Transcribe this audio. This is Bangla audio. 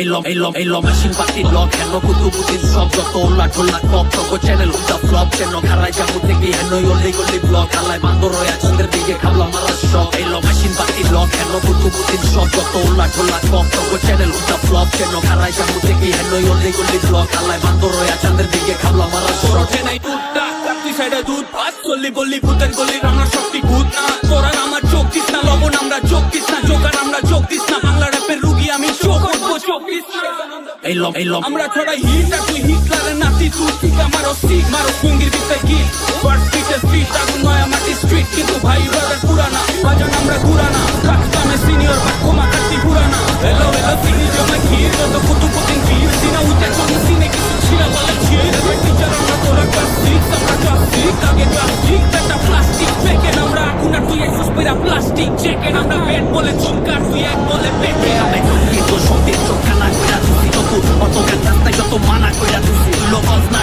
এই ল মেশিন পাতি ব্লক হেন কুতুবুদ্দিন সব যত ওলা ঢোলা টপ টপ চ্যানেল উল্টা ফ্লপ চেন খারাই জামু থেকে হেন অলি গলি ব্লক হালায় বান্দর হয়ে চন্দ্রের দিকে খাবলা মারা শখ এই ল মেশিন পাতি ব্লক হেন কুতুবুদ্দিন সব যত ওলা ঢোলা টপ টপ চ্যানেল উল্টা ফ্লপ চেন খারাই জামু থেকে হেন অলি গলি ব্লক হালায় বান্দর হয়ে চন্দ্রের দিকে খাবলা মারা শখ নাই দুধটা কাপড়ি সাইডে দুধ ভাত চল্লি বললি ভূতের গলি রান্নার শক্তি ভূত না তোরা আমার চোখ দিস না লবণ আমরা চোখ দিস না জোকার আমরা চোখ দিস না বাংলা র্যাপের রুগী আমি চোখ করবো চোখ দিস না এই ল আমরা ছড়াই হিট আর তুই হিটলারের নাতি তুই ঠিক আমারও স্টিক মারো সঙ্গীর বিস্তায় গিট ফার্স্ট স্ট্রিটে স্ট্রিট আগুন নয়া মাটি স্ট্রিট কিন্তু ভাই ব্রাদার পুরানা বাজান আমরা ঘুরানা কাস্টমে সিনিয়র বা ক্ষমা কাটি পুরানা হ্যালো সিনি জমা ঘির যত কুতুবুদ্দিন ভিড় সিনা উঠে চলে সিনে কিছু ছিলা বলে ছিড় র্যাপের টিচার আমরা তোরা ক্লাস সিক্স আমরা ক্লাস সিক্স আগে ক্লাস ঠিক একটা প্লাস্টিক পেকেন আমরা আগুন আর তুই একশো স্পিরা প্লাস্টিক চেকেন আমরা বেড বলে চুমকার তুই এক বলে পেটে আমি চোখ কিন্তু সত্যি চোখ খানা কইরা দিছি যত অত গান রাস্তায় যত মানা কইরা দিছি লোক না